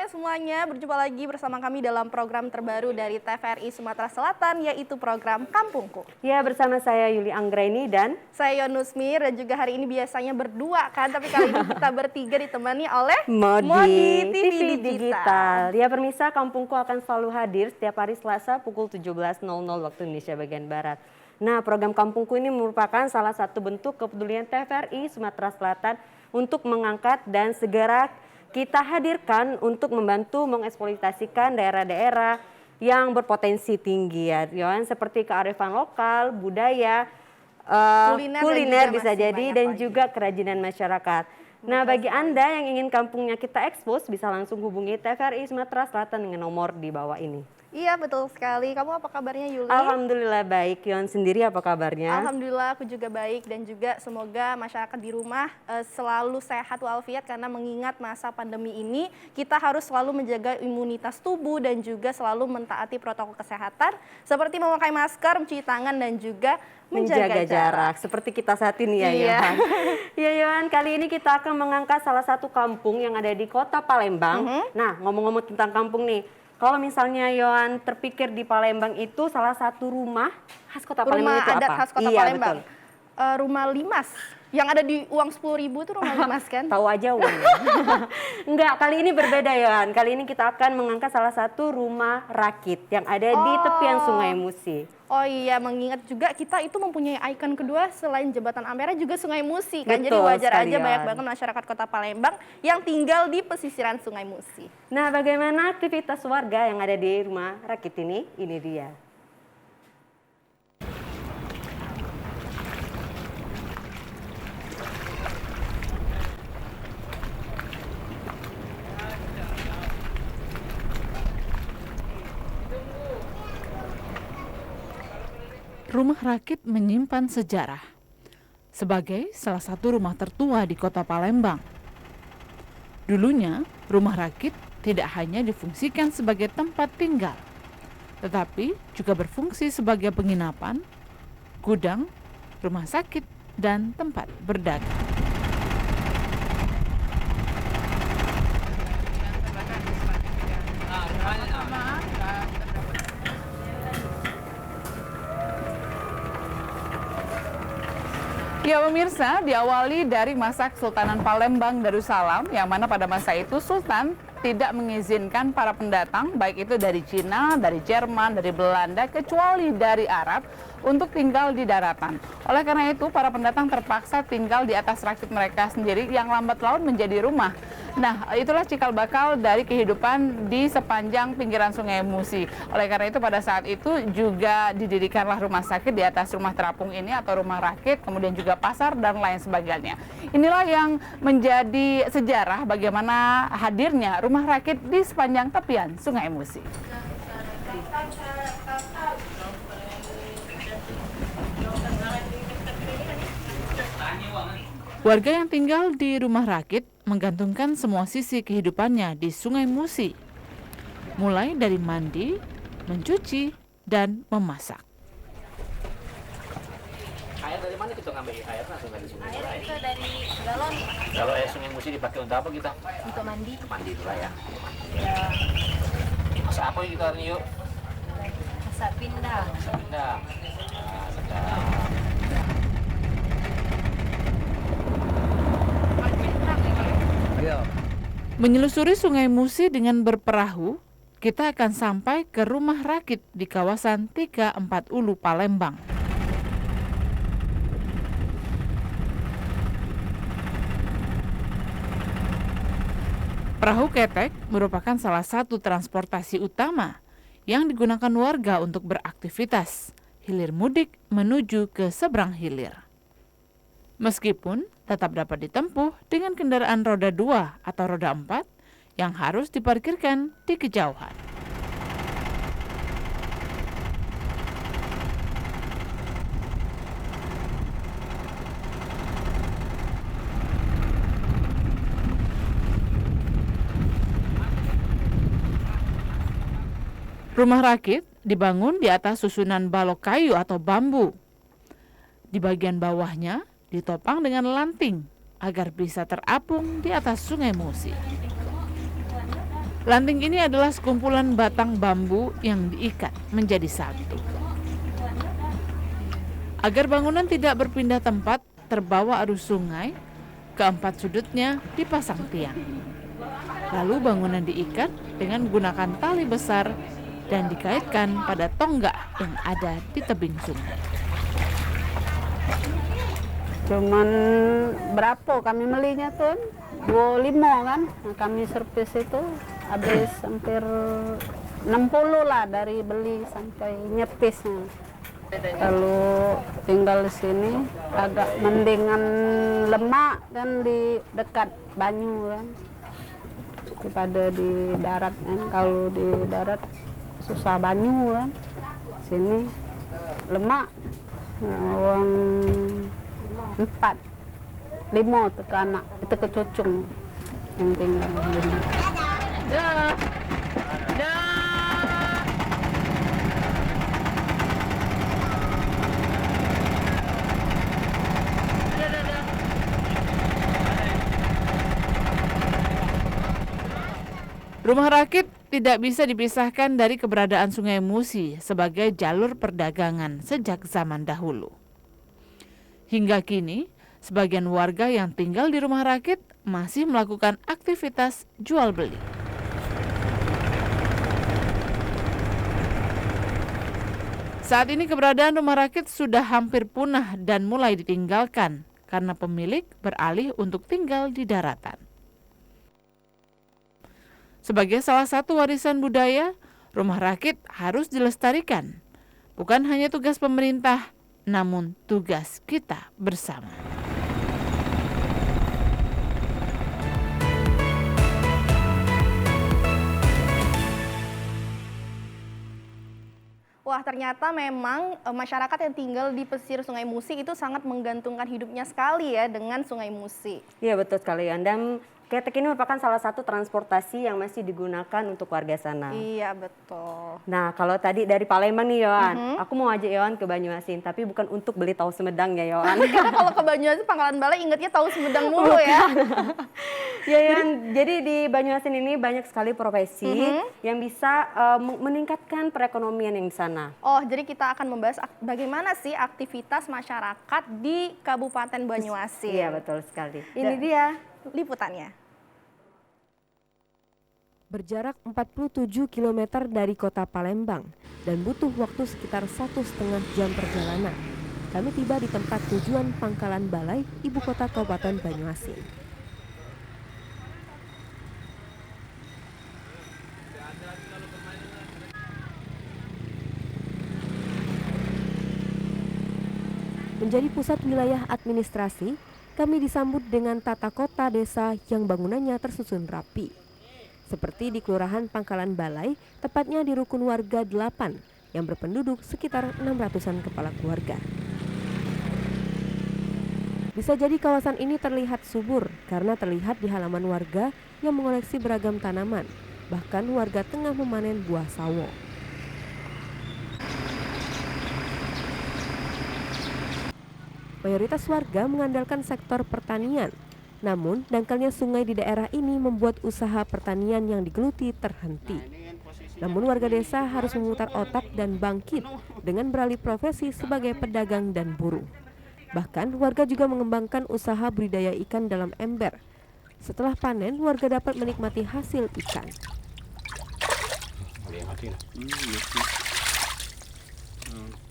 Semuanya, berjumpa lagi bersama kami dalam program terbaru dari TVRI Sumatera Selatan, yaitu program Kampungku. Ya, bersama saya Yuli Anggraini dan saya Yonusmir, dan juga hari ini biasanya berdua kan, tapi kali ini kita bertiga ditemani oleh Modi TV Digital. Ya, pemirsa, Kampungku akan selalu hadir setiap hari Selasa pukul 17.00 waktu Indonesia bagian Barat. Nah, program Kampungku ini merupakan salah satu bentuk kepedulian TVRI Sumatera Selatan untuk mengangkat dan segera kita hadirkan untuk membantu mengeksploitasikan daerah-daerah yang berpotensi tinggi ya, Yohan, seperti kearifan lokal, budaya, kuliner bisa jadi, dan juga kerajinan masyarakat. Nah, bagi Anda yang ingin kampungnya kita ekspos, bisa langsung hubungi TVRI Sumatera Selatan dengan nomor di bawah ini. Iya, betul sekali. Kamu apa kabarnya, Yuli? Alhamdulillah baik. Yon sendiri apa kabarnya? Alhamdulillah aku juga baik, dan juga semoga masyarakat di rumah selalu sehat walafiat, karena mengingat masa pandemi ini kita harus selalu menjaga imunitas tubuh dan juga selalu mentaati protokol kesehatan seperti memakai masker, mencuci tangan, dan juga menjaga jarak. Seperti kita saat ini ya, Yohan. Ya, Yohan, kali ini kita akan mengangkat salah satu kampung yang ada di Kota Palembang. Nah, ngomong-ngomong tentang kampung nih, kalau misalnya Yohan terpikir di Palembang itu salah satu rumah khas Kota Palembang itu apa? Rumah adat khas Kota Palembang. Rumah limas. Yang ada di uang 10.000 itu rumah limas kan? Tahu aja uangnya. Enggak, kali ini berbeda Yohan. Kali ini kita akan mengangkat salah satu rumah rakit yang ada di tepian Sungai Musi. Oh iya, mengingat juga kita itu mempunyai ikon kedua selain Jembatan Ampera juga Sungai Musi kan. Betul, jadi wajar sekalian aja banyak banget masyarakat Kota Palembang yang tinggal di pesisiran Sungai Musi. Nah, bagaimana aktivitas warga yang ada di rumah rakit ini? Ini dia. Rumah rakit menyimpan sejarah sebagai salah satu rumah tertua di Kota Palembang. Dulunya, rumah rakit tidak hanya difungsikan sebagai tempat tinggal, tetapi juga berfungsi sebagai penginapan, gudang, rumah sakit, dan tempat berdagang. Ya pemirsa, diawali dari masa Kesultanan Palembang Darussalam, yang mana pada masa itu Sultan tidak mengizinkan para pendatang, baik itu dari Cina, dari Jerman, dari Belanda, kecuali dari Arab, untuk tinggal di daratan. Oleh karena itu, para pendatang terpaksa tinggal di atas rakit mereka sendiri yang lambat laun menjadi rumah. Nah, itulah cikal bakal dari kehidupan di sepanjang pinggiran Sungai Musi. Oleh karena itu, pada saat itu juga didirikanlah rumah sakit di atas rumah terapung ini atau rumah rakit, kemudian juga pasar dan lain sebagainya. Inilah yang menjadi sejarah bagaimana hadirnya rumah rakit di sepanjang tepian Sungai Musi. Warga yang tinggal di rumah rakit menggantungkan semua sisi kehidupannya di Sungai Musi, mulai dari mandi, mencuci, dan memasak. Air dari mana kita ngambil air langsung dari sungai? Air itu dari galon. Kalau air Sungai Musi dipakai untuk apa kita? Untuk mandi. Mandi itu lah ya. Ya, Masak apa kita hari ini yuk? masak pindang. Masak pindang. Nah, sedap. Menyelusuri Sungai Musi dengan berperahu, kita akan sampai ke rumah rakit di kawasan 34 Ulu Palembang. Perahu ketek merupakan salah satu transportasi utama yang digunakan warga untuk beraktivitas hilir mudik menuju ke seberang hilir. Meskipun tetap dapat ditempuh dengan kendaraan roda 2 atau roda 4 yang harus diparkirkan di kejauhan. Rumah rakit dibangun di atas susunan balok kayu atau bambu. Di bagian bawahnya ditopang dengan lanting agar bisa terapung di atas Sungai Musi. Lanting ini adalah sekumpulan batang bambu yang diikat menjadi satu. Agar bangunan tidak berpindah tempat terbawa arus sungai, keempat sudutnya dipasang tiang. Lalu bangunan diikat dengan menggunakan tali besar dan dikaitkan pada tonggak yang ada di tebing sungai. Cuman berapa kami belinya tuh? 25 kan. Nah, kami servis itu habis hampir 60 lah dari beli sampai nyepisnya. Kalau tinggal di sini agak mendingan lemak kan di dekat Banyu kan. Daripada di darat kan. Kalau di darat susah Banyu kan. Sini lemak. Nah, uang 4, 5 ke anak, itu ke cucung yang tinggal di sini. Rumah rakit tidak bisa dipisahkan dari keberadaan Sungai Musi sebagai jalur perdagangan sejak zaman dahulu. Hingga kini, sebagian warga yang tinggal di rumah rakit masih melakukan aktivitas jual beli. Saat ini keberadaan rumah rakit sudah hampir punah dan mulai ditinggalkan karena pemilik beralih untuk tinggal di daratan. Sebagai salah satu warisan budaya, rumah rakit harus dilestarikan. Bukan hanya tugas pemerintah, namun tugas kita bersama. Wah, ternyata memang masyarakat yang tinggal di pesisir Sungai Musi itu sangat menggantungkan hidupnya sekali ya dengan Sungai Musi. Iya betul sekali, dan ketek ini merupakan salah satu transportasi yang masih digunakan untuk warga sana. Iya, betul. Nah, kalau tadi dari Palembang nih Yohan, aku mau ajak Yohan ke Banyuasin, tapi bukan untuk beli tahu Sumedang ya Yohan. Karena kalau ke Banyuasin Pangkalan Balai ingetnya tahu Sumedang mulu ya. Ya Yohan, jadi di Banyuasin ini banyak sekali profesi yang bisa meningkatkan perekonomian yang di sana. Oh, jadi kita akan membahas bagaimana sih aktivitas masyarakat di Kabupaten Banyuasin. Iya, betul sekali. Ini dia liputannya. Berjarak 47 km dari kota Palembang dan butuh waktu sekitar 1,5 jam perjalanan. Kami tiba di tempat tujuan Pangkalan Balai, ibu kota Kabupaten Banyuasin. Menjadi pusat wilayah administrasi, kami disambut dengan tata kota desa yang bangunannya tersusun rapi. Seperti di Kelurahan Pangkalan Balai, tepatnya di rukun warga 8 yang berpenduduk sekitar 600-an kepala keluarga. Bisa jadi kawasan ini terlihat subur karena terlihat di halaman warga yang mengoleksi beragam tanaman. Bahkan warga tengah memanen buah sawo. Mayoritas warga mengandalkan sektor pertanian. Namun, dangkalnya sungai di daerah ini membuat usaha pertanian yang digeluti terhenti. Namun warga desa harus memutar otak dan bangkit dengan beralih profesi sebagai pedagang dan buruh. Bahkan warga juga mengembangkan usaha budidaya ikan dalam ember. Setelah panen, warga dapat menikmati hasil ikan.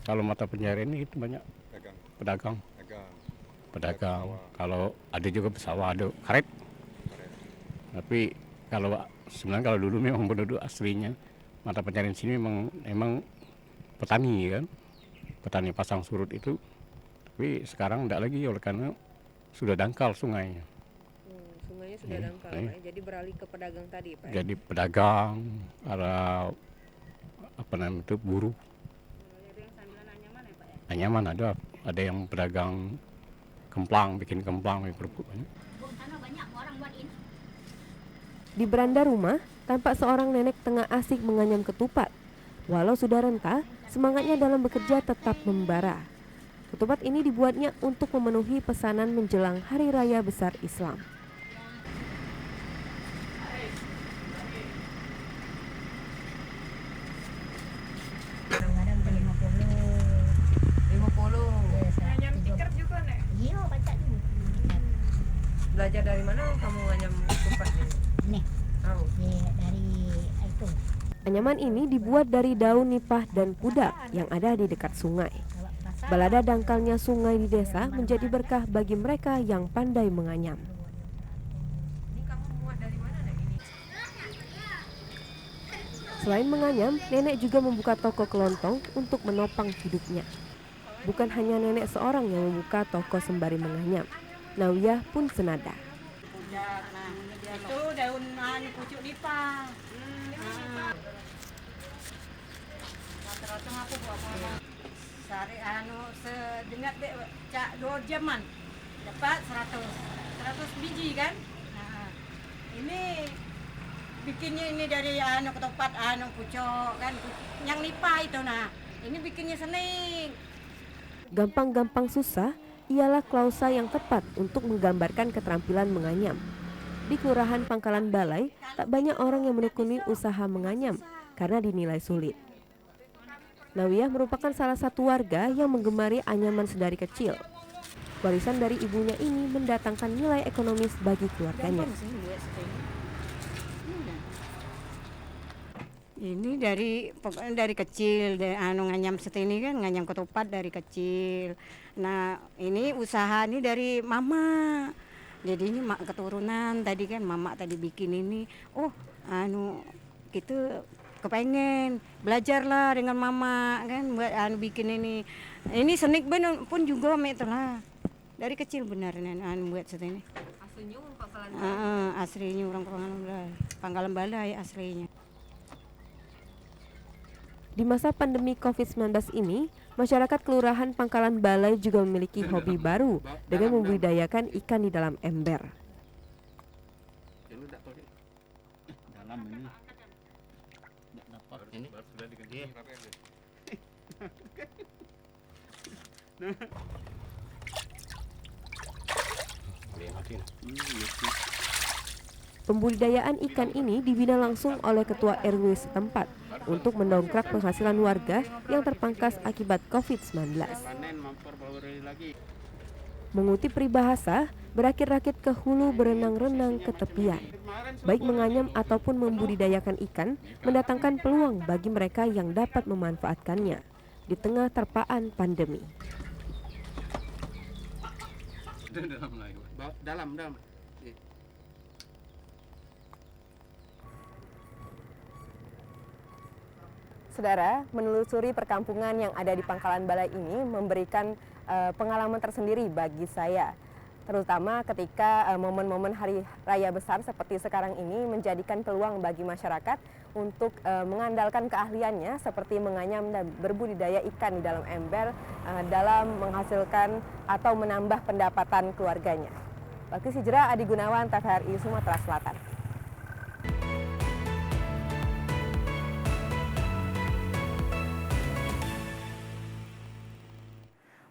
Kalau mata pencarian ini itu banyak pedagang. Kalau ada juga pesawat, ada karet. Tapi sebenarnya kalau dulu memang penduduk aslinya mata pencarian sini memang petani kan, petani pasang surut itu. Tapi sekarang tidak lagi oleh karena sudah dangkal sungainya. Sungainya sudah dangkal Pak, ya. Jadi beralih ke pedagang tadi Pak. Jadi pedagang, ada apa namanya itu buruh. Ada yang sambilan anyaman ya Pak ya? Anyaman ada yang pedagang kemplang, bikin kemplang, bikin kerupuk. Di beranda rumah, tampak seorang nenek tengah asik menganyam ketupat. Walau sudah renta, semangatnya dalam bekerja tetap membara. Ketupat ini dibuatnya untuk memenuhi pesanan menjelang Hari Raya Besar Islam. Kadang-kadang 50. Nganyam tikar juga, Nek? Iya, baca dulu. Belajar dari mana kamu nganyam ketupat ini? Nih, Tahu. dari itu. Anyaman ini dibuat dari daun nipah dan pudak yang ada di dekat sungai. Balada dangkalnya sungai di desa menjadi berkah bagi mereka yang pandai menganyam. Ini kamu buat dari mana Nek ini? Selain menganyam, nenek juga membuka toko kelontong untuk menopang hidupnya. Bukan hanya nenek seorang yang membuka toko sembari menganyam, Nawiyah pun senada. Itu daun pucuk nipah. Rata-rata aku buat sehari sedengat dek cak 2 jaman dapat 100 biji kan. Nah, ini bikinnya ini dari ketupat pucuk kan yang nipah itu. Nah, ini bikinnya sening. Gampang-gampang susah ialah klausa yang tepat untuk menggambarkan keterampilan menganyam. Di Kelurahan Pangkalan Balai, tak banyak orang yang menekuni usaha menganyam karena dinilai sulit. Nawiyah merupakan salah satu warga yang menggemari anyaman sedari kecil. Warisan dari ibunya ini mendatangkan nilai ekonomis bagi keluarganya. Ini pokoknya dari kecil, nganyam setini kan, nganyam ketupat dari kecil. Nah, ini usaha ini dari mama. Jadi ini keturunan tadi kan, mama tadi bikin ini. Oh, gitu kepengen belajarlah dengan mama kan buat bikin ini. Ini senik pun juga itulah. Dari kecil benar buat setini. Aslinya orang Pangkalan Balai. Aslinya orang Pangkalan Balai aslinya. Di masa pandemi COVID-19 ini, masyarakat Kelurahan Pangkalan Balai juga memiliki hobi baru dengan membudidayakan ikan di dalam ember. Dalam ini. Dapat ini. Sudah diganti. Pembudidayaan ikan ini dibina langsung oleh Ketua RW setempat untuk mendongkrak penghasilan warga yang terpangkas akibat COVID-19. Mengutip peribahasa, berakit-rakit ke hulu berenang-renang ke tepian. Baik menganyam ataupun membudidayakan ikan mendatangkan peluang bagi mereka yang dapat memanfaatkannya di tengah terpaan pandemi. Dalam. Saudara, menelusuri perkampungan yang ada di Pangkalan Balai ini memberikan pengalaman tersendiri bagi saya. Terutama ketika momen-momen hari raya besar seperti sekarang ini menjadikan peluang bagi masyarakat untuk mengandalkan keahliannya seperti menganyam dan berbudidaya ikan di dalam ember dalam menghasilkan atau menambah pendapatan keluarganya. Bakti Sijera, Adi Gunawan, TVRI Sumatera Selatan.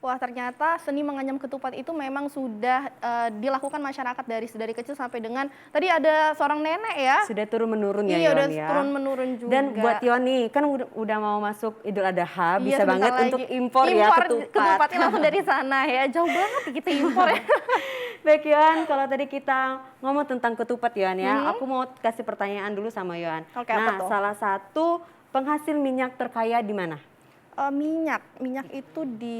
Wah, ternyata seni menganyam ketupat itu memang sudah dilakukan masyarakat dari kecil sampai dengan tadi ada seorang nenek ya. Sudah turun menurun ya, Iya, Yon udah ya. turun menurun juga. Dan buat Yoni kan udah mau masuk Idul Adha, bisa Iya, banget sebentar untuk lagi. impor ya ketupat. Ketupatnya langsung dari sana ya. Jauh banget kita impor ya. Baik Yon, kalau tadi kita ngomong tentang ketupat Yon ya, aku mau kasih pertanyaan dulu sama Yon. Oke, apa tuh? Salah satu penghasil minyak terkaya di mana? Minyak itu di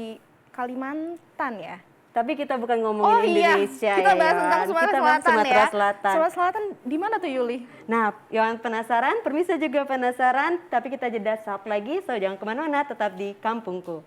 Kalimantan ya. Tapi kita bukan ngomongin Indonesia kita bahas ya, tentang Yon. Sumatera Kita bahas Selatan Sumatera ya. Selatan. Sumatera Selatan di mana tuh Yuli? Nah, Yon penasaran, pemirsa juga penasaran, tapi kita jeda saat lagi, so jangan kemana-mana, tetap di Kampungku.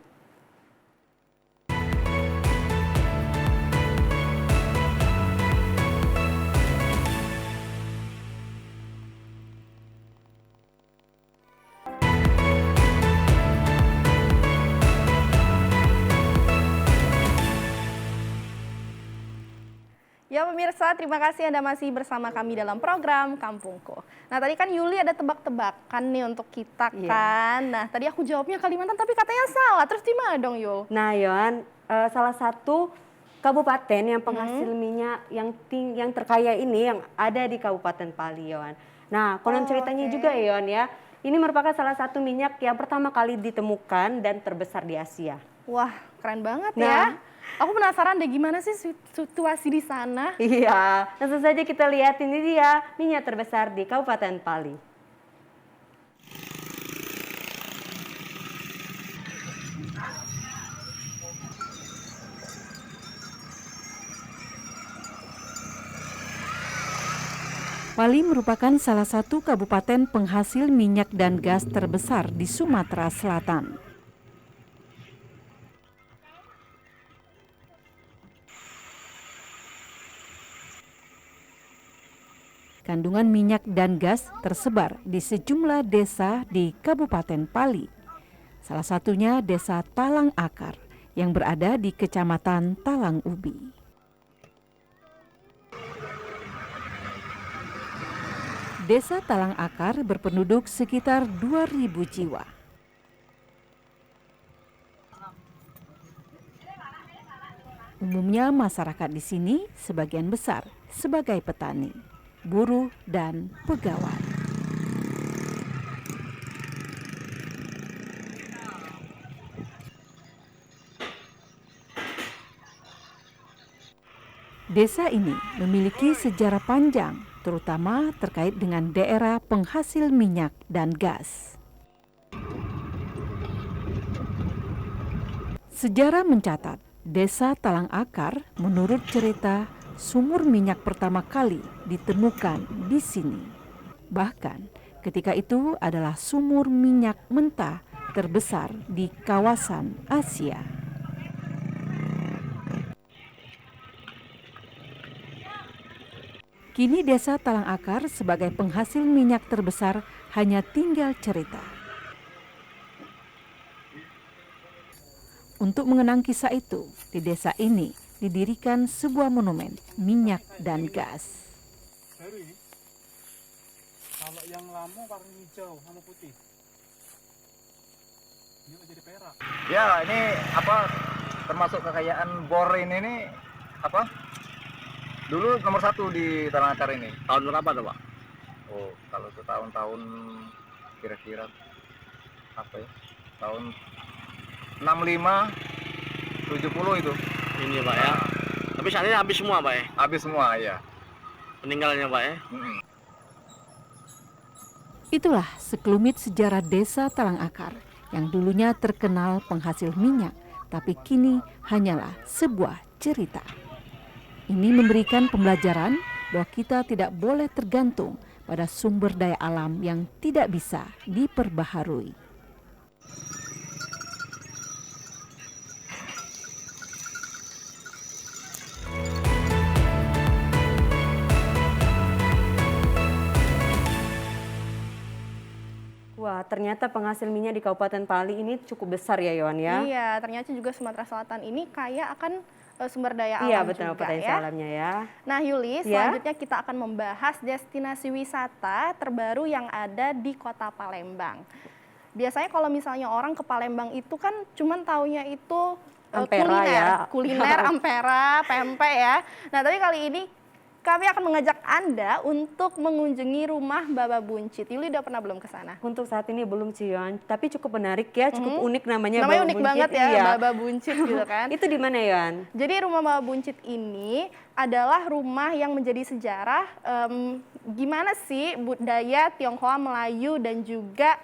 Ya pemirsa, terima kasih Anda masih bersama kami dalam program Kampungku. Nah tadi kan Yuli ada tebak-tebakan nih untuk kita kan. Nah tadi aku jawabnya Kalimantan tapi katanya salah. Terus di mana dong Yul? Nah Yohan, salah satu kabupaten yang penghasil minyak yang terkaya ini yang ada di Kabupaten Pali Yohan. Nah konon ceritanya juga Yohan ya, ini merupakan salah satu minyak yang pertama kali ditemukan dan terbesar di Asia. Wah keren banget ya. Aku penasaran deh gimana sih situasi di sana. Iya, langsung saja kita lihat ini dia minyak terbesar di Kabupaten Pali. Pali merupakan salah satu kabupaten penghasil minyak dan gas terbesar di Sumatera Selatan. Kandungan minyak dan gas tersebar di sejumlah desa di Kabupaten Pali. Salah satunya Desa Talang Akar yang berada di Kecamatan Talang Ubi. Desa Talang Akar berpenduduk sekitar 2.000 jiwa. Umumnya masyarakat di sini sebagian besar sebagai petani, buruh, dan pegawai. Desa ini memiliki sejarah panjang, terutama terkait dengan daerah penghasil minyak dan gas. Sejarah mencatat, Desa Talang Akar menurut cerita sumur minyak pertama kali ditemukan di sini. Bahkan ketika itu adalah sumur minyak mentah terbesar di kawasan Asia. Kini Desa Talang Akar sebagai penghasil minyak terbesar hanya tinggal cerita. Untuk mengenang kisah itu, di desa ini didirikan sebuah monumen minyak dan gas. Kalau yang lama warna hijau sama putih. Ini jadi perak. Ya, ini termasuk kekayaan bor ini dulu nomor 1 di Talang Akar ini. Tahun berapa tuh Pak? Oh, kalau itu tahun-tahun kira-kira tahun 65, 70 itu. Ini Pak ya. Tapi saat ini habis semua Pak ya? Habis semua ya. Peninggalannya Pak ya? Itulah sekelumit sejarah Desa Talang Akar yang dulunya terkenal penghasil minyak, tapi kini hanyalah sebuah cerita. Ini memberikan pembelajaran bahwa kita tidak boleh tergantung pada sumber daya alam yang tidak bisa diperbaharui. Wah, ternyata penghasil minyak di Kabupaten Pali ini cukup besar ya, Yohan ya? Iya, ternyata juga Sumatera Selatan ini kaya akan sumber daya alam iya, betul, juga potensi ya. alamnya ya. Nah, Yuli, selanjutnya kita akan membahas destinasi wisata terbaru yang ada di Kota Palembang. Biasanya kalau misalnya orang ke Palembang itu kan cuman taunya itu kuliner, ampera, pempek ya. Nah, tapi kali ini kami akan mengajak Anda untuk mengunjungi rumah Baba Buncit. Yuli udah pernah belum ke sana? Untuk saat ini belum sih, Yohan. Tapi cukup menarik ya, cukup unik namanya. Namanya Baba unik Buncit. banget ya, iya. Baba Buncit gitu kan. Itu di mana, Yohan? Jadi rumah Baba Buncit ini adalah rumah yang menjadi sejarah gimana sih budaya Tionghoa, Melayu dan juga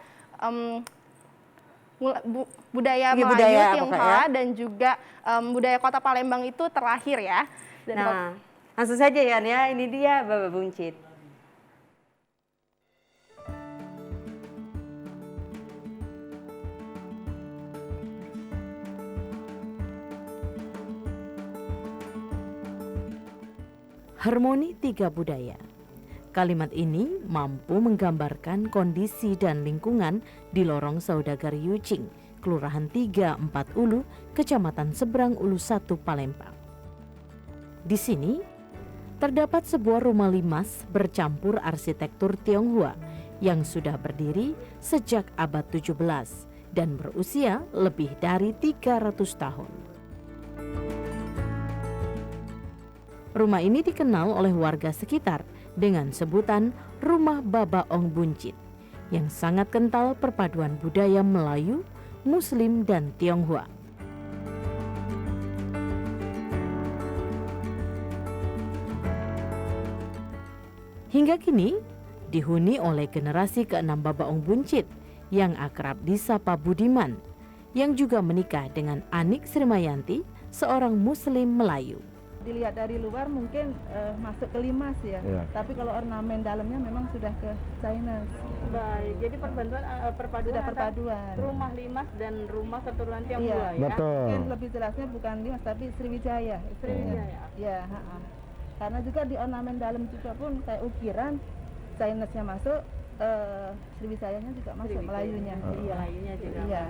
budaya Melayu, Tionghoa dan juga budaya Kota Palembang itu terlahir ya. Dan langsung saja ya, ini dia Baba Buncit. Harmoni tiga budaya. Kalimat ini mampu menggambarkan kondisi dan lingkungan di lorong Saudagar Yucing, Kelurahan 3 4 Ulu, Kecamatan Seberang Ulu 1 Palembang. Di sini, terdapat sebuah rumah limas bercampur arsitektur Tionghoa yang sudah berdiri sejak abad 17 dan berusia lebih dari 300 tahun. Rumah ini dikenal oleh warga sekitar dengan sebutan Rumah Baba Ong Buncit yang sangat kental perpaduan budaya Melayu, Muslim, dan Tionghoa. Hingga kini dihuni oleh generasi ke-6 Baba Ong Buncit yang akrab disapa Budiman, yang juga menikah dengan Anik Srimayanti, seorang Muslim Melayu. Dilihat dari luar mungkin masuk ke limas ya, tapi kalau ornamen dalamnya memang sudah ke China. Baik, jadi perpaduan rumah limas dan rumah keturunan Tionghoa ya. Betul. Mungkin lebih jelasnya bukan limas tapi Sriwijaya. Ya, karena juga di ornamen dalam juga pun kayak ukiran Chinese-nya masuk, Sriwijayanya juga masuk, Melayunya. Iya, Melayunya juga. Iya.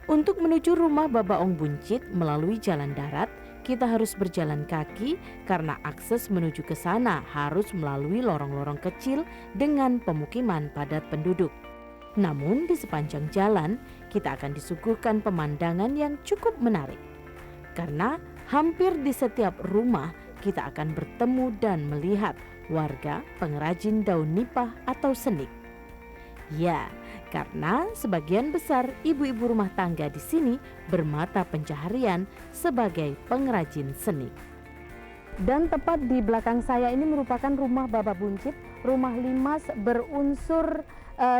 Untuk menuju rumah Baba Ong Buncit melalui jalan darat, kita harus berjalan kaki karena akses menuju ke sana harus melalui lorong-lorong kecil dengan pemukiman padat penduduk. Namun di sepanjang jalan, kita akan disuguhkan pemandangan yang cukup menarik. Karena hampir di setiap rumah kita akan bertemu dan melihat warga pengrajin daun nipah atau senik. Ya, karena sebagian besar ibu-ibu rumah tangga di sini bermata pencaharian sebagai pengrajin senik. Dan tepat di belakang saya ini merupakan rumah Baba Buncit, rumah limas berunsur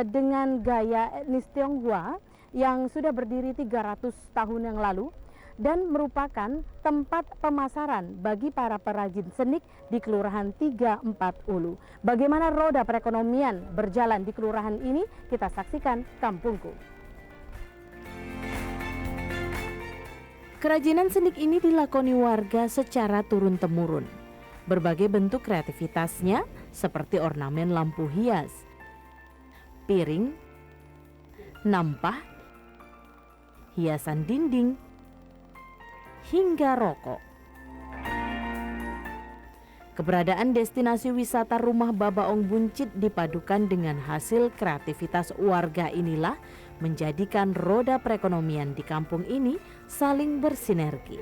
dengan gaya etnis Tionghoa yang sudah berdiri 300 tahun yang lalu dan merupakan tempat pemasaran bagi para perajin senik di Kelurahan 34 Ulu. Bagaimana roda perekonomian berjalan di kelurahan ini, kita saksikan Kampungku. Kerajinan senik ini dilakoni warga secara turun-temurun. Berbagai bentuk kreativitasnya seperti ornamen lampu hias, piring, nampah, hiasan dinding, hingga rokok. Keberadaan destinasi wisata rumah Baba Ong Buncit dipadukan dengan hasil kreativitas warga inilah menjadikan roda perekonomian di kampung ini saling bersinergi.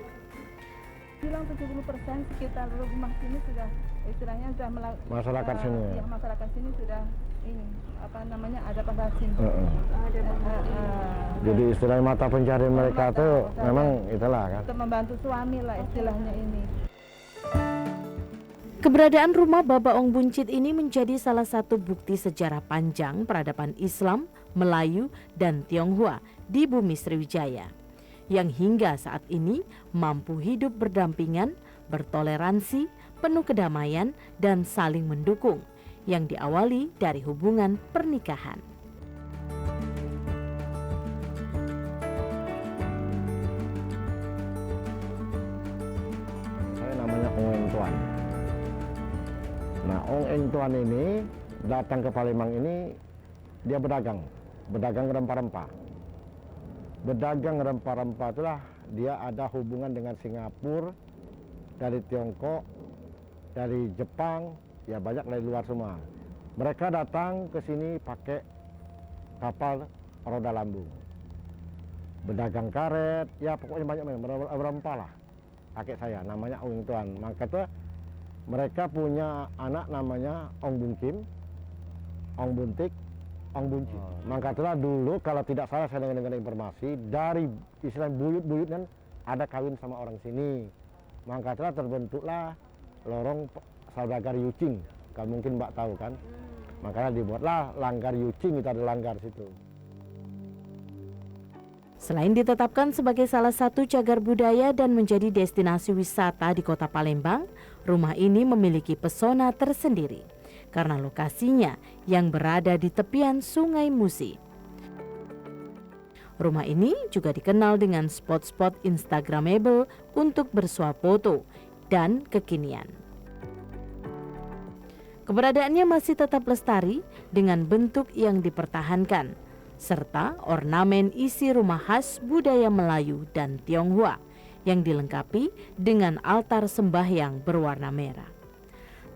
Bilang 70% sekitar rumah sini sudah istilahnya sudah masyarakat sini. Ya, masyarakat sini sudah ini apa namanya ada pengrajin. Jadi istilah mata pencarian mereka tuh memang itulah kan. Untuk membantu suami lah istilahnya ini. Keberadaan rumah Baba Ong Buncit ini menjadi salah satu bukti sejarah panjang peradaban Islam, Melayu, dan Tionghoa di bumi Sriwijaya, yang hingga saat ini mampu hidup berdampingan, bertoleransi, penuh kedamaian, dan saling mendukung, yang diawali dari hubungan pernikahan. Saya namanya Ong Eng Tuan. Nah, Ong Eng Tuan ini datang ke Palembang ini, dia berdagang rempah-rempah. Berdagang rempah-rempah itulah dia ada hubungan dengan Singapura, dari Tiongkok, dari Jepang, ya banyak dari luar semua. Mereka datang ke sini pakai kapal roda lambung. Berdagang karet, ya pokoknya banyak rempah lah. Pakai saya, namanya Ong Eng Tuan. Maka itu mereka punya anak namanya Ong Bungkim, Ong Buntik, Ong Buncit. Maka itulah dulu kalau tidak salah saya dengar informasi dari istilah buyut-buyut kan ada kawin sama orang sini. Maka itulah terbentuklah lorong saudagar Yuching. Kalau mungkin Mbak tahu kan. Makanya dibuatlah langgar Yuching, itu ada langgar situ. Selain ditetapkan sebagai salah satu cagar budaya dan menjadi destinasi wisata di Kota Palembang, rumah ini memiliki pesona tersendiri karena lokasinya yang berada di tepian Sungai Musi. Rumah ini juga dikenal dengan spot-spot instagramable untuk bersuah foto dan kekinian. Keberadaannya masih tetap lestari dengan bentuk yang dipertahankan, serta ornamen isi rumah khas budaya Melayu dan Tionghoa yang dilengkapi dengan altar sembahyang berwarna merah.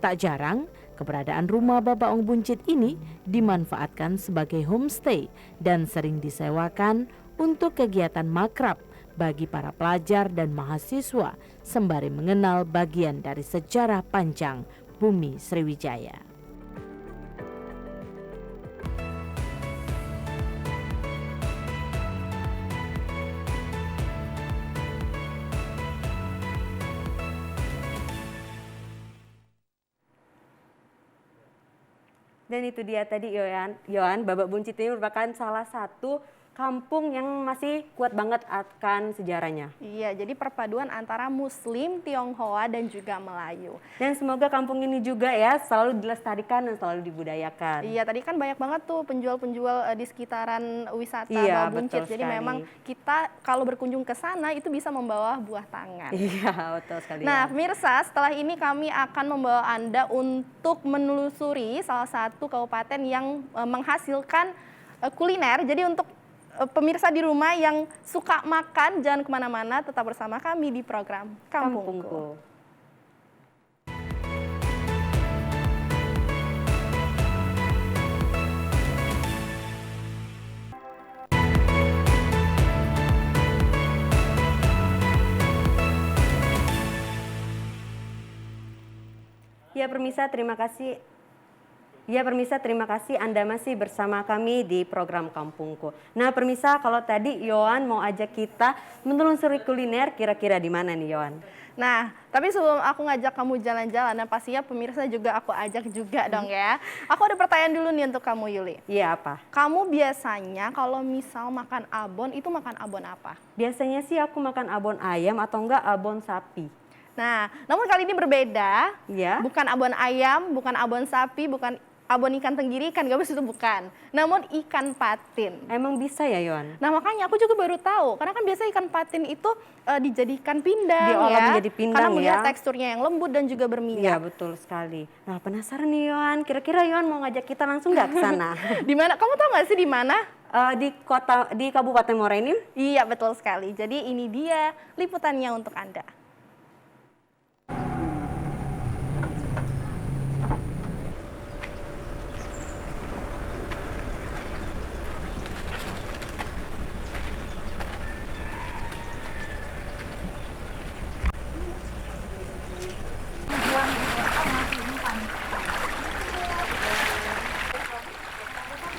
Tak jarang, keberadaan rumah Babaong Buncit ini dimanfaatkan sebagai homestay dan sering disewakan untuk kegiatan makrab bagi para pelajar dan mahasiswa sembari mengenal bagian dari sejarah panjang bumi Sriwijaya. Dan itu dia tadi Yohan, Babak Buncit ini merupakan salah satu kampung yang masih kuat banget akan sejarahnya. Iya, jadi perpaduan antara Muslim, Tionghoa, dan juga Melayu. Dan semoga kampung ini juga ya selalu dilestarikan dan selalu dibudayakan. Iya, tadi kan banyak banget tuh penjual-penjual di sekitaran wisata Iya, Babak Buncit. betul Jadi sekali. memang kita kalau berkunjung ke sana itu bisa membawa buah tangan. Iya, betul sekali. Nah, ya. pemirsa, setelah ini kami akan membawa Anda untuk menelusuri salah satu kabupaten yang menghasilkan kuliner. Jadi untuk pemirsa di rumah yang suka makan, jangan kemana-mana, tetap bersama kami di program Kampungku. Ya pemirsa, terima kasih. Ya pemirsa, terima kasih Anda masih bersama kami di program Kampungku. Nah pemirsa, kalau tadi Yohan mau ajak kita menelusuri kuliner, kira-kira di mana nih Yohan? Nah, tapi sebelum aku ngajak kamu jalan-jalan, dan pastinya pemirsa juga aku ajak juga dong ya. Aku ada pertanyaan dulu nih untuk kamu Yuli. Iya apa? Kamu biasanya kalau misal makan abon, itu makan abon apa? Biasanya sih aku makan abon ayam atau enggak abon sapi. Nah, namun kali ini berbeda. Ya. Bukan abon ayam, bukan abon sapi, bukan abon ikan tenggiri, ikan gabus itu bukan. Namun ikan patin. Emang bisa ya Yohan? Nah makanya aku juga baru tahu. Karena kan biasa ikan patin itu dijadikan pindang Diolah ya. menjadi pindang karena melihat ya. teksturnya yang lembut dan juga Iya berminyak. betul sekali. Nah penasaran nih Yohan, kira-kira Yohan mau ngajak kita langsung nggak ke sana? Di mana? Kamu tahu nggak sih di mana? Di Kabupaten Muara Enim. Iya betul sekali. Jadi ini dia liputannya untuk Anda.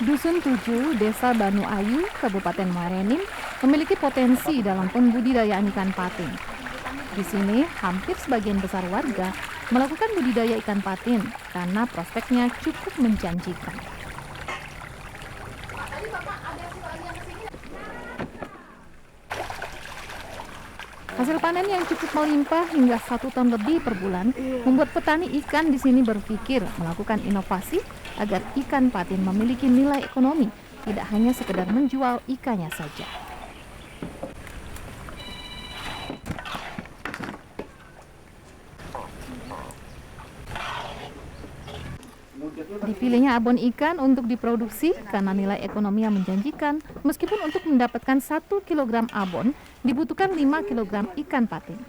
Dusun 7, Desa Banu Ayu, Kabupaten Muara Enim, memiliki potensi dalam pembudidayaan ikan patin. Di sini, hampir sebagian besar warga melakukan budidaya ikan patin karena prospeknya cukup menjanjikan. Hasil panen yang cukup melimpah hingga 1 ton lebih per bulan membuat petani ikan di sini berpikir melakukan inovasi agar ikan patin memiliki nilai ekonomi, tidak hanya sekedar menjual ikannya saja. Dipilihnya abon ikan untuk diproduksi karena nilai ekonomi yang menjanjikan, meskipun untuk mendapatkan 1 kg abon dibutuhkan 5 kg ikan patin.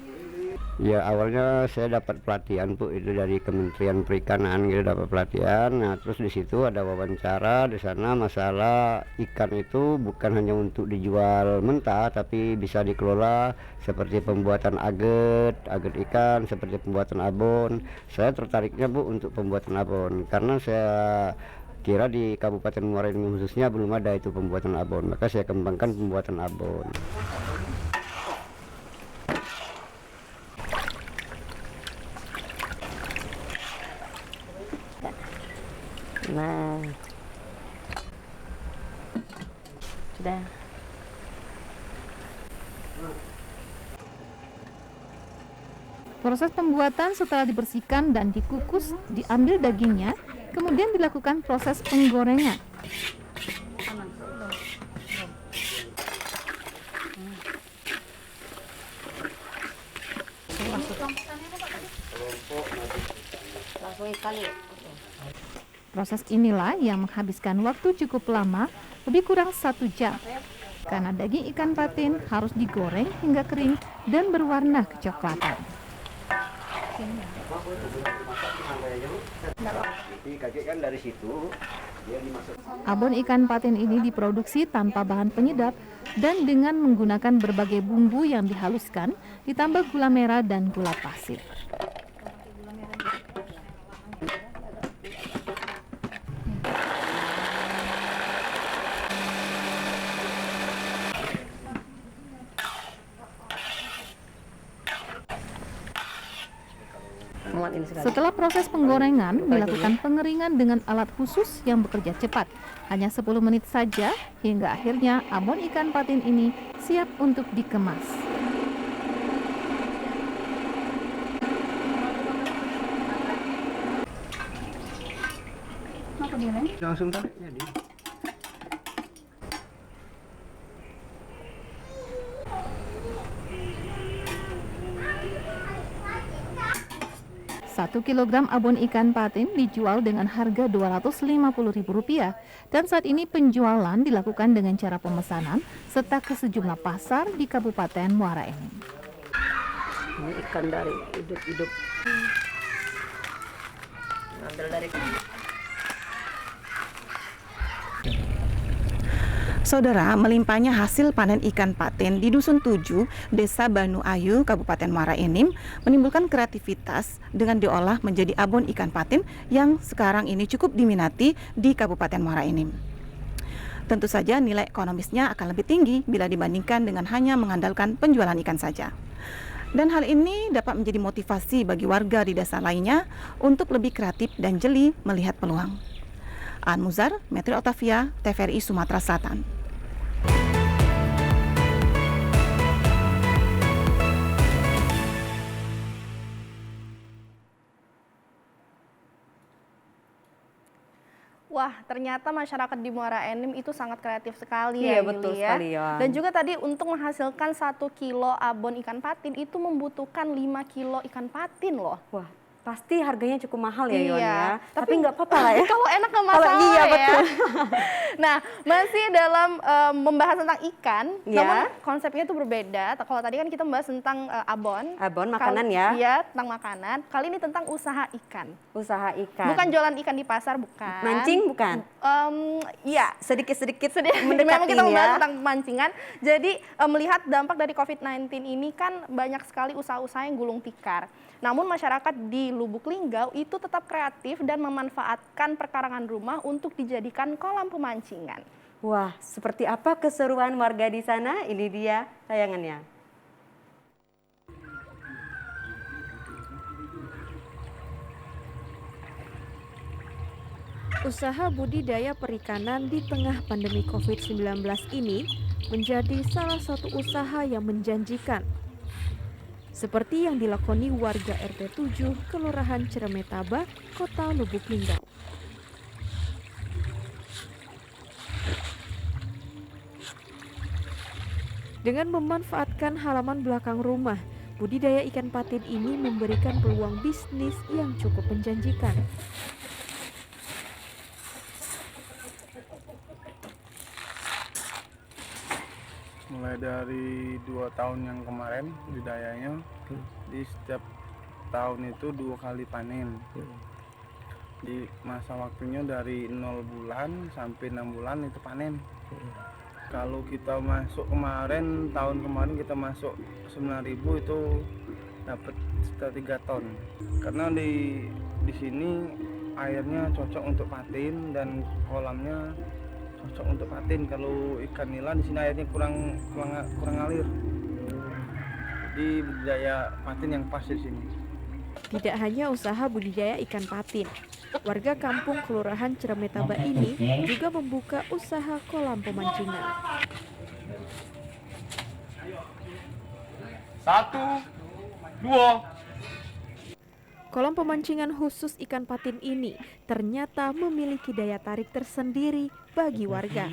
Ya awalnya saya dapat pelatihan Bu, itu dari Kementerian Perikanan gitu, dapat pelatihan. Nah terus di situ ada wawancara di sana, masalah ikan itu bukan hanya untuk dijual mentah tapi bisa dikelola seperti pembuatan aget ikan, seperti pembuatan abon. Saya tertariknya Bu untuk pembuatan abon karena saya kira di Kabupaten Muara Enim khususnya belum ada itu pembuatan abon, maka saya kembangkan pembuatan abon. Nah, sudah. Proses pembuatan setelah dibersihkan dan dikukus, diambil dagingnya, kemudian dilakukan proses penggorengan. Proses inilah yang menghabiskan waktu cukup lama, lebih kurang 1 jam. karena daging ikan patin harus digoreng hingga kering dan berwarna kecoklatan. Abon ikan patin ini diproduksi tanpa bahan penyedap dan dengan menggunakan berbagai bumbu yang dihaluskan, ditambah gula merah dan gula pasir. Setelah proses penggorengan, dilakukan pengeringan dengan alat khusus yang bekerja cepat. Hanya 10 menit saja, hingga akhirnya abon ikan patin ini siap untuk dikemas. Langsung tarik jadi. Satu kilogram abon ikan patin dijual dengan harga Rp250.000 dan saat ini penjualan dilakukan dengan cara pemesanan serta ke sejumlah pasar di Kabupaten Muara Enim. Ini ikan dari hidup-hidup. Ambil dari Saudara, melimpahnya hasil panen ikan patin di Dusun 7, Desa Banu Ayu, Kabupaten Muara Enim, menimbulkan kreativitas dengan diolah menjadi abon ikan patin yang sekarang ini cukup diminati di Kabupaten Muara Enim. Tentu saja nilai ekonomisnya akan lebih tinggi bila dibandingkan dengan hanya mengandalkan penjualan ikan saja. Dan hal ini dapat menjadi motivasi bagi warga di desa lainnya untuk lebih kreatif dan jeli melihat peluang. An Muzar, Metri Otavia, TVRI Sumatera Selatan. Wah, ternyata masyarakat di Muara Enim itu sangat kreatif sekali Iya, ya, betul Yuli, sekali, ya. Dan juga tadi untuk menghasilkan 1 kilo abon ikan patin itu membutuhkan 5 kilo ikan patin loh. Wah, pasti harganya cukup mahal ya, Yon Iya, ya. Tapi nggak apa-apa lah ya. Kalau enak nggak Kalau masalah iya, ya. betul. Nah, masih dalam membahas tentang ikan, Ya. namun konsepnya itu berbeda. Kalau tadi kan kita membahas tentang abon. Abon, makanan ya. Iya, tentang makanan. Kali ini tentang usaha ikan. Usaha ikan. Bukan jualan ikan di pasar, bukan. Mancing, bukan? Iya. Sedikit-sedikit Memang mendekati kita membahas ya. tentang pemancingan. Jadi melihat dampak dari COVID-19 ini kan banyak sekali usaha-usaha yang gulung tikar. Namun masyarakat di Lubuk Linggau itu tetap kreatif dan memanfaatkan perkarangan rumah untuk dijadikan kolam pemancingan. Wah, seperti apa keseruan warga di sana? Ini dia tayangannya. Usaha budidaya perikanan di tengah pandemi COVID-19 ini menjadi salah satu usaha yang menjanjikan. Seperti yang dilakoni warga RT 7 Kelurahan Ciremetaba, Kota Lubuk Linggau. Dengan memanfaatkan halaman belakang rumah, budidaya ikan patin ini memberikan peluang bisnis yang cukup menjanjikan. Mulai dari 2 tahun yang kemarin budidayanya, di setiap tahun itu 2 kali panen. Di masa waktunya dari 0 bulan sampai 6 bulan itu panen. Kalau kita masuk kemarin, tahun kemarin kita masuk 9.000 itu dapat sekitar 3 ton. Karena di sini airnya cocok untuk patin dan kolamnya cocok untuk patin. Kalau ikan nila di sini airnya kurang ngalir. Jadi budidaya patin yang pas di sini. Tidak hanya usaha budidaya ikan patin, warga kampung Kelurahan Ciremetaba ini juga membuka usaha kolam pemancingan. 1, 2. Kolam pemancingan khusus ikan patin ini ternyata memiliki daya tarik tersendiri bagi warga.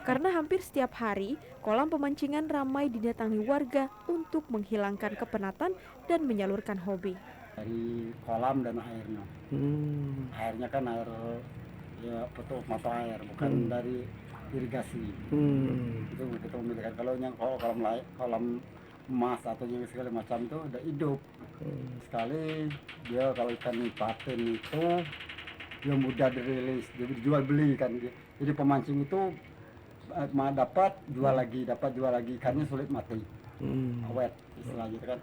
Karena hampir setiap hari, kolam pemancingan ramai didatangi warga untuk menghilangkan kepenatan dan menyalurkan hobi. Dari kolam dan airnya. Airnya kan air ya betul mata air, bukan dari irigasi. Itu kita memilihkan. Kalau yang kolam emas atau yang segala macam itu udah hidup. Sekali dia kalau ikan patin itu dia mudah dirilis, dia dijual beli kan. Jadi pemancing itu dapat jual lagi, ikannya sulit mati. Awet istilahnya kan.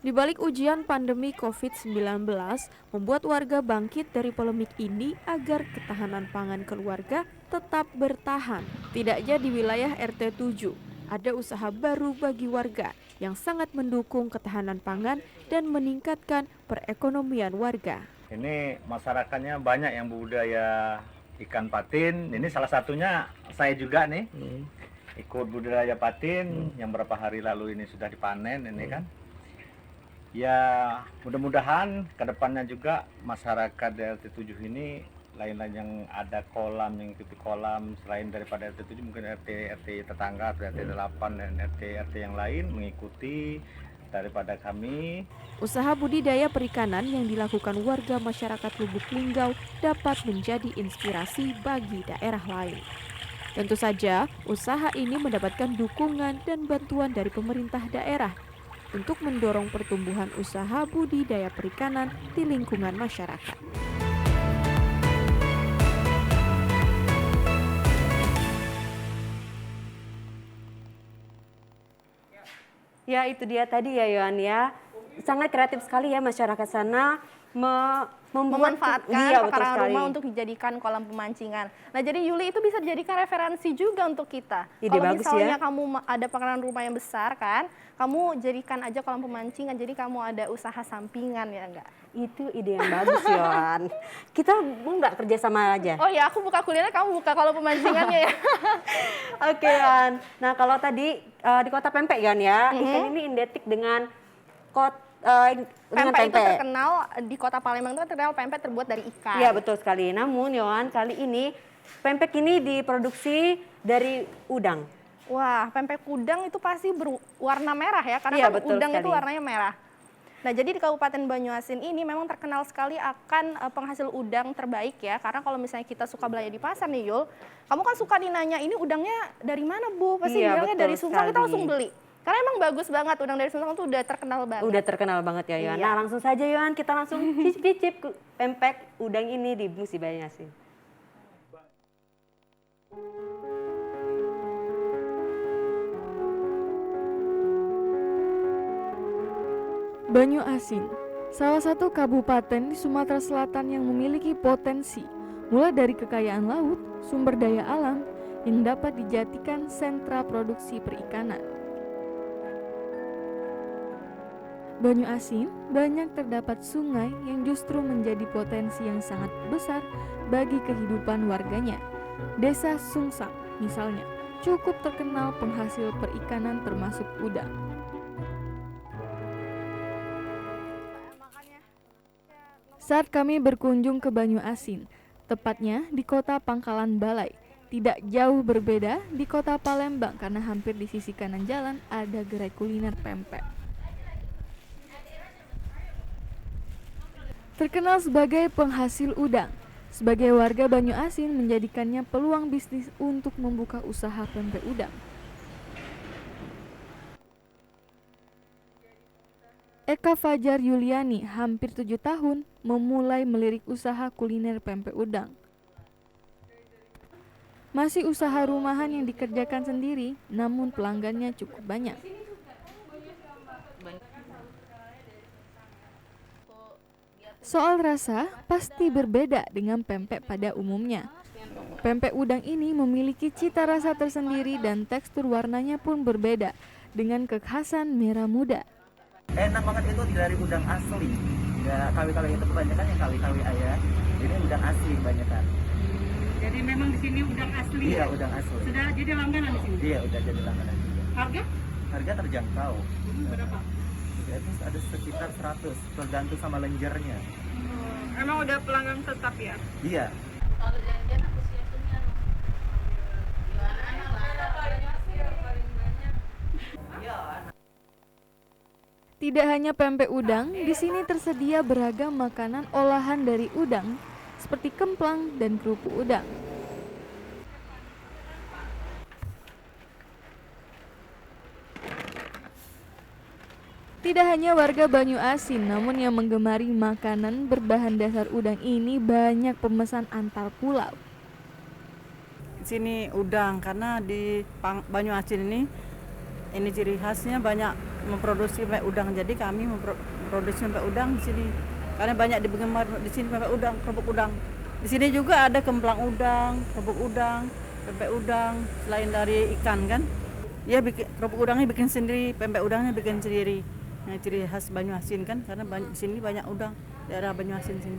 Di balik ujian pandemi COVID-19 membuat warga bangkit dari polemik ini agar ketahanan pangan keluarga tetap bertahan. Tidak aja di wilayah RT 7, ada usaha baru bagi warga yang sangat mendukung ketahanan pangan dan meningkatkan perekonomian warga. Ini masyarakatnya banyak yang budidaya ikan patin. Ini salah satunya saya juga nih ikut budidaya patin yang beberapa hari lalu ini sudah dipanen ini kan. Ya mudah-mudahan kedepannya juga masyarakat di RT 7 ini lain-lain yang ada kolam, yang titik kolam selain daripada RT 7 mungkin RT tetangga, RT 8 dan RT yang lain mengikuti daripada kami. Usaha budidaya perikanan yang dilakukan warga masyarakat Lubuk Linggau dapat menjadi inspirasi bagi daerah lain. Tentu saja usaha ini mendapatkan dukungan dan bantuan dari pemerintah daerah untuk mendorong pertumbuhan usaha budidaya perikanan di lingkungan masyarakat. Ya itu dia tadi ya Yohan ya, sangat kreatif sekali ya masyarakat sana memanfaatkan pekarangan rumah untuk dijadikan kolam pemancingan. Nah jadi Yuli itu bisa dijadikan referensi juga untuk kita. Kalau misalnya kamu ada pekarangan rumah yang besar kan, kamu jadikan aja kolam pemancingan, jadi kamu ada usaha sampingan ya enggak? Itu ide yang bagus Yohan. Kita mau nggak kerja sama aja? Oh ya, aku buka kuliner, kamu buka kolam pemancingannya ya. Oke Yohan. Nah kalau tadi di Kota Pempek Yohan ya, ikan ini identik dengan pempek itu terkenal di Kota Palembang itu terkenal pempek terbuat dari ikan. Iya betul sekali. Namun Yohan kali ini pempek ini diproduksi dari udang. Wah, pempek udang itu pasti berwarna merah ya, karena kan udang itu warnanya merah. Nah, jadi di Kabupaten Banyuasin ini memang terkenal sekali akan penghasil udang terbaik ya, karena kalau misalnya kita suka belanja di pasar nih Yul, kamu kan suka dinanya ini udangnya dari mana Bu? Pasti bilangnya dari Sumsel, kita langsung beli. Karena emang bagus banget, udang dari Sumsel itu udah terkenal banget. Udah terkenal banget ya Yohan. Nah langsung saja Yohan, kita langsung cicip pempek udang ini di Musi Banyuasin. Banyuasin, salah satu kabupaten di Sumatera Selatan yang memiliki potensi, mulai dari kekayaan laut, sumber daya alam, yang dapat dijadikan sentra produksi perikanan. Banyuasin banyak terdapat sungai yang justru menjadi potensi yang sangat besar bagi kehidupan warganya. Desa Sungsang misalnya cukup terkenal penghasil perikanan termasuk udang. Saat kami berkunjung ke Banyuasin, tepatnya di Kota Pangkalan Balai, tidak jauh berbeda di Kota Palembang karena hampir di sisi kanan jalan ada gerai kuliner pempek. Terkenal sebagai penghasil udang, sebagai warga Banyuasin menjadikannya peluang bisnis untuk membuka usaha pempek udang. Eka Fajar Yuliani hampir 7 tahun memulai melirik usaha kuliner pempek udang. Masih usaha rumahan yang dikerjakan sendiri, namun pelanggannya cukup banyak. Soal rasa, pasti berbeda dengan pempek pada umumnya. Pempek udang ini memiliki cita rasa tersendiri dan tekstur warnanya pun berbeda dengan kekhasan merah muda. Enak banget itu dari udang asli. Ya kawi-kawi itu kebanyakan yang kawi-kawi ayah. Ini udang asli kebanyakan. Jadi memang di sini udang asli. Iya, udang asli. Sudah jadi langganan di sini. Iya, udah jadi langganan juga. Harga? Harga terjangkau. Berapa? Ya, itu ada sekitar 100, tergantung sama lenjernya. Emang udah pelanggan tetap ya? Iya. Kalau janjian aku siapinnya. Tidak hanya pempek udang, di sini tersedia beragam makanan olahan dari udang, seperti kemplang dan kerupuk udang. Tidak hanya warga Banyu Asin, namun yang menggemari makanan berbahan dasar udang ini banyak pemesan antar pulau. Sini udang karena di Banyu Asin ini ciri khasnya banyak memproduksi pempek udang. Jadi kami memproduksi pempek udang di sini karena banyak digemar di sini pempek udang, kerupuk udang. Di sini juga ada kemplang udang, kerupuk udang, pempek udang selain dari ikan kan. Ya kerupuk udangnya bikin sendiri, pempek udangnya bikin sendiri. Nah, ciri khas Banyu Asin kan karena di sini banyak udang, daerah Banyu Asin sini.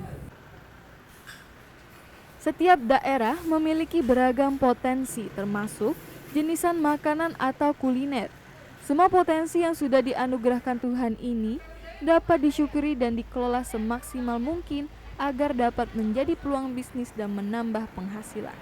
Setiap daerah memiliki beragam potensi termasuk jenisan makanan atau kuliner. Semua potensi yang sudah dianugerahkan Tuhan ini dapat disyukuri dan dikelola semaksimal mungkin agar dapat menjadi peluang bisnis dan menambah penghasilan.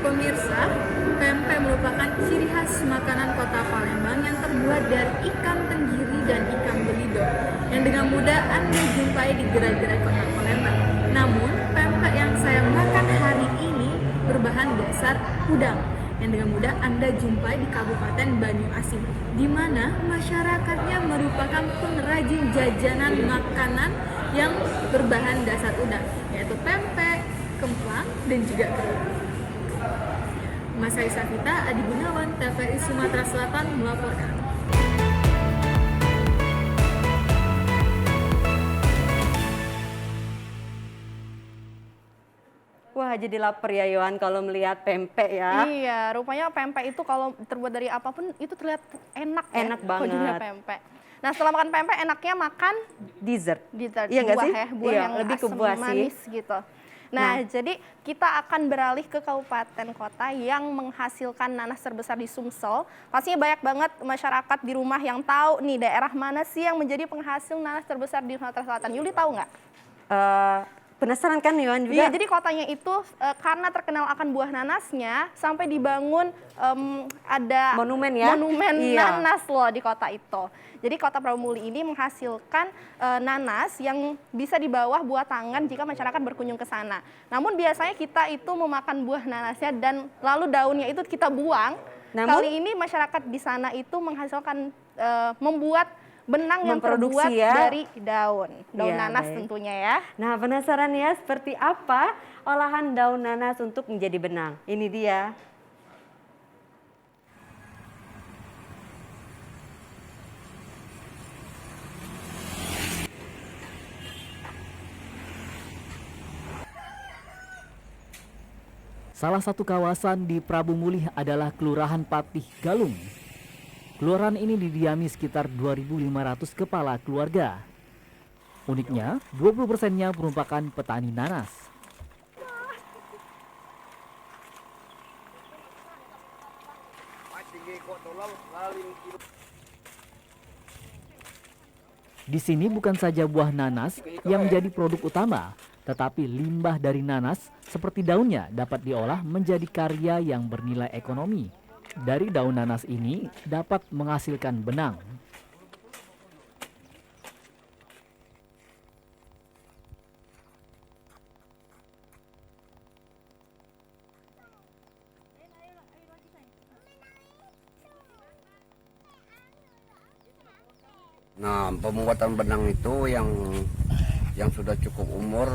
Pemirsa, pempek merupakan ciri khas makanan kota Palembang yang terbuat dari ikan tenggiri dan ikan belidok yang dengan mudah Anda jumpai di gerai-gerai kota Palembang. Namun, pempek yang saya makan hari ini berbahan dasar udang yang dengan mudah Anda jumpai di Kabupaten Banyu Asin, di mana masyarakatnya merupakan pengrajin jajanan makanan yang berbahan dasar udang, yaitu pempek, kemplang, dan juga kerupuk. Masai Safita, Adi Gunawan, TVRI Sumatera Selatan melaporkan. Wah, jadi lapar ya Yohan kalau melihat pempek ya. Iya, rupanya pempek itu kalau terbuat dari apapun itu terlihat enak ya. Enak banget. Ujungnya pempek. Nah, setelah makan pempek enaknya makan dessert. Iya nggak buah sih? ya, buah Iya, yang lebih ke asam buah manis sih. gitu. Nah, jadi kita akan beralih ke kabupaten kota yang menghasilkan nanas terbesar di Sumsel. Pastinya banyak banget masyarakat di rumah yang tahu nih daerah mana sih yang menjadi penghasil nanas terbesar di Sumatera Selatan. Yuli tahu nggak? Penasaran kan Yohan juga? Iya, jadi kotanya itu karena terkenal akan buah nanasnya sampai dibangun ada monumen ya? Monumen Iya. nanas loh di kota itu. Jadi kota Pramuli ini menghasilkan nanas yang bisa di bawah buah tangan jika masyarakat berkunjung ke sana. Namun biasanya kita itu memakan buah nanasnya dan lalu daunnya itu kita buang. Namun? Kali ini masyarakat di sana itu menghasilkan membuat benang yang Memproduksi terbuat ya? dari daun Ya, nanas baik. tentunya ya. Nah, penasaran ya seperti apa olahan daun nanas untuk menjadi benang? Ini dia. Salah satu kawasan di Prabu Mulih adalah Kelurahan Patih Galung. Kelurahan ini didiami sekitar 2.500 kepala keluarga. Uniknya, 20%-nya merupakan petani nanas. Di sini bukan saja buah nanas yang menjadi produk utama, tetapi limbah dari nanas seperti daunnya dapat diolah menjadi karya yang bernilai ekonomi. Dari daun nanas ini dapat menghasilkan benang. Nah, pembuatan benang itu yang sudah cukup umur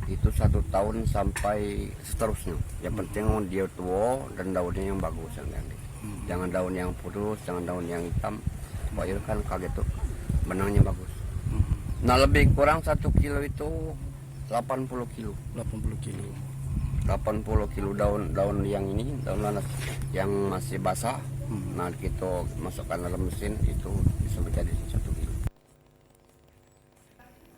itu 1 tahun sampai seterusnya. Yang penting dia tua dan daunnya yang bagus yang ganti. Jangan daun yang putus, jangan daun yang hitam. Supaya kan kaget tuh benangnya bagus. Nah, lebih kurang 1 kilo itu 80 kilo. 80 kilo. 80 kilo daun yang ini, daun nanas yang masih basah. Nah, kita masukkan dalam mesin itu bisa menjadi 1 kilo.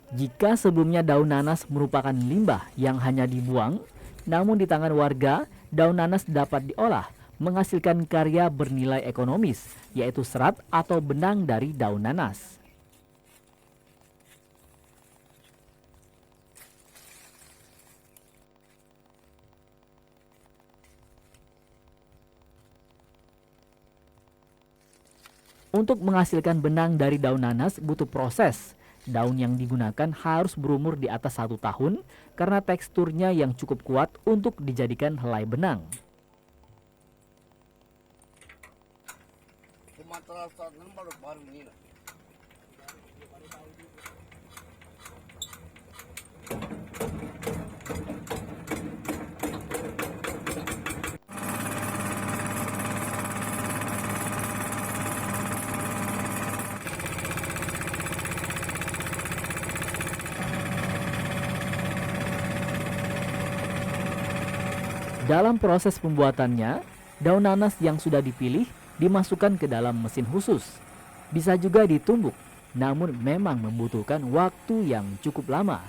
Jika sebelumnya daun nanas merupakan limbah yang hanya dibuang, namun di tangan warga, daun nanas dapat diolah, menghasilkan karya bernilai ekonomis, yaitu serat atau benang dari daun nanas. Untuk menghasilkan benang dari daun nanas butuh proses. Daun yang digunakan harus berumur di atas 1 tahun karena teksturnya yang cukup kuat untuk dijadikan helai benang. Dalam proses pembuatannya, daun nanas yang sudah dipilih dimasukkan ke dalam mesin khusus. Bisa juga ditumbuk, namun memang membutuhkan waktu yang cukup lama.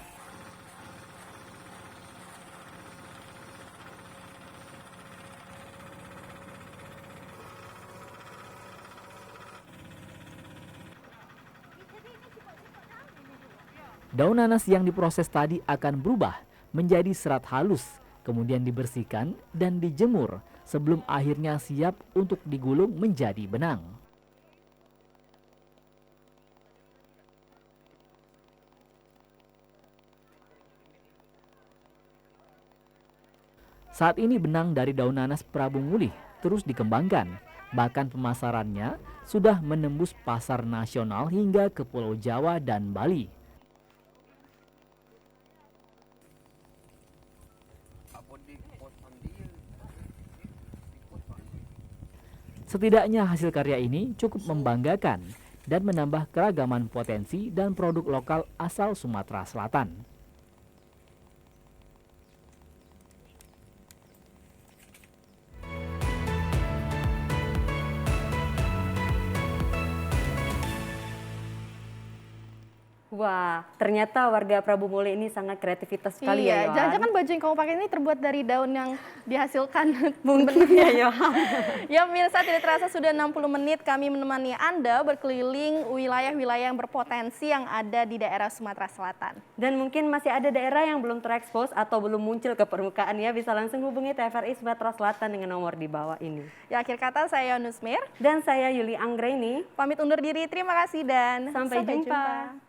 Daun nanas yang diproses tadi akan berubah menjadi serat halus, kemudian dibersihkan dan dijemur sebelum akhirnya siap untuk digulung menjadi benang. Saat ini benang dari daun nanas Prabu Mulih terus dikembangkan, bahkan pemasarannya sudah menembus pasar nasional hingga ke Pulau Jawa dan Bali. Setidaknya hasil karya ini cukup membanggakan dan menambah keragaman potensi dan produk lokal asal Sumatera Selatan. Wah, ternyata warga Prabu Mulih ini sangat kreativitas sekali ya, Iya, Yohan. jangan-jangan baju yang kamu pakai ini terbuat dari daun yang dihasilkan. Mungkin ya, Yohan. Ya, pemirsa, tidak terasa sudah 60 menit kami menemani Anda berkeliling wilayah-wilayah yang berpotensi yang ada di daerah Sumatera Selatan. Dan mungkin masih ada daerah yang belum terekspos atau belum muncul ke permukaan ya, bisa langsung hubungi TVRI Sumatera Selatan dengan nomor di bawah ini. Ya, akhir kata saya Yunus Mir. Dan saya Yuli Anggreni. Pamit undur diri, terima kasih dan sampai jumpa.